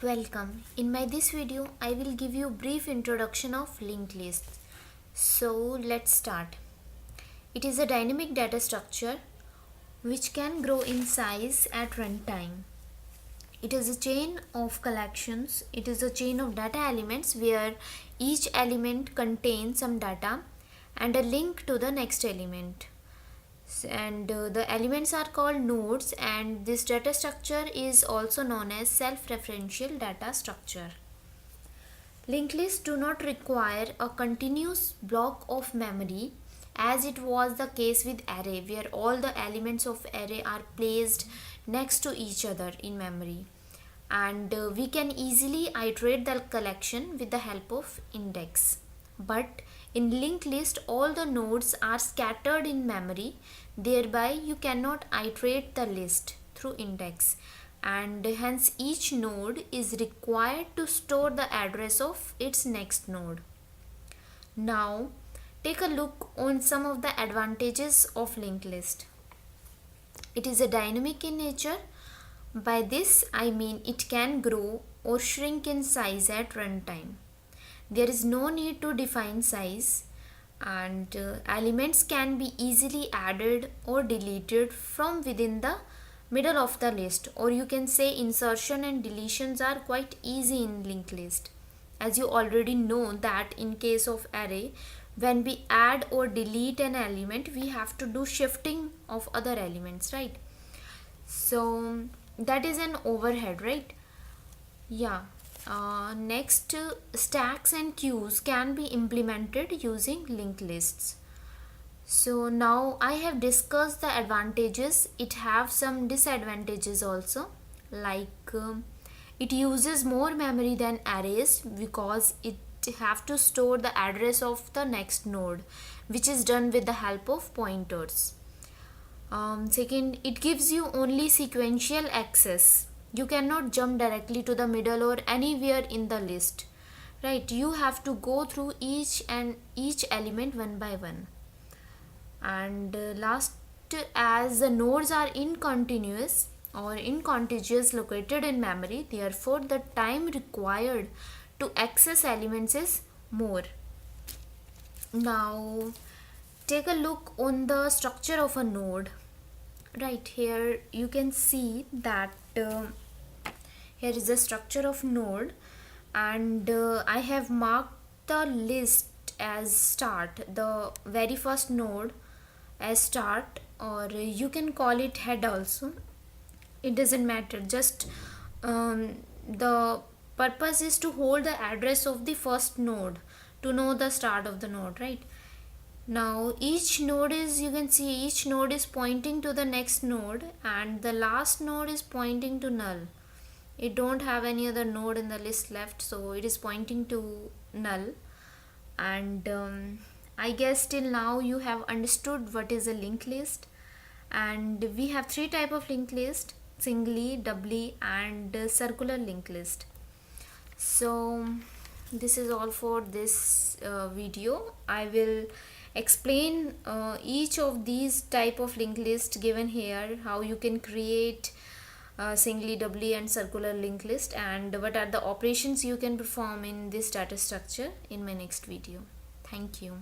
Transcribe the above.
Welcome. In my this video, I will give you brief introduction of linked lists. So let's start. It is a dynamic data structure which can grow in size at runtime. It is a chain of collections. It is a chain of data elements where each element contains some data and a link to the next element. And the elements are called nodes, and this data structure is also known as self-referential data structure. Linked lists do not require a continuous block of memory as it was the case with array, where all the elements of array are placed next to each other in memory, and we can easily iterate the collection with the help of index. But in linked list, all the nodes are scattered in memory, thereby you cannot iterate the list through index, and hence each node is required to store the address of its next node. Now take a look on some of the advantages of linked list. It is a dynamic in nature. By this I mean it can grow or shrink in size at runtime. There is no need to define size, and elements can be easily added or deleted from within the middle of the list, or you can say insertion and deletions are quite easy in linked list, as you already know that in case of array, when we add or delete an element we have to do shifting of other elements, right? So that is an overhead, right? Yeah. Next, stacks and queues can be implemented using linked lists. So now I have discussed the advantages. It have some disadvantages also, like it uses more memory than arrays because it have to store the address of the next node, which is done with the help of pointers. Second, it gives you only sequential access. You cannot jump directly to the middle or anywhere in the list, right? You have to go through each element one by one. And last, as the nodes are incontinuous or incontiguous located in memory, therefore the time required to access elements is more. Now take a look on the structure of a node. Right, here you can see that here is the structure of node, and I have marked the list as start, the very first node as start, or you can call it head also. It doesn't matter, just the purpose is to hold the address of the first node to know the start of the node, right? Now each node is, you can see each node is pointing to the next node, and the last node is pointing to null. It don't have any other node in the list left, so it is pointing to null. And I guess till now you have understood what is a linked list. And we have three type of linked list: singly, doubly, and circular linked list. So this is all for this video. I will explain each of these type of linked list given here, how you can create singly, doubly, and circular linked list, and what are the operations you can perform in this data structure in my next video. Thank you.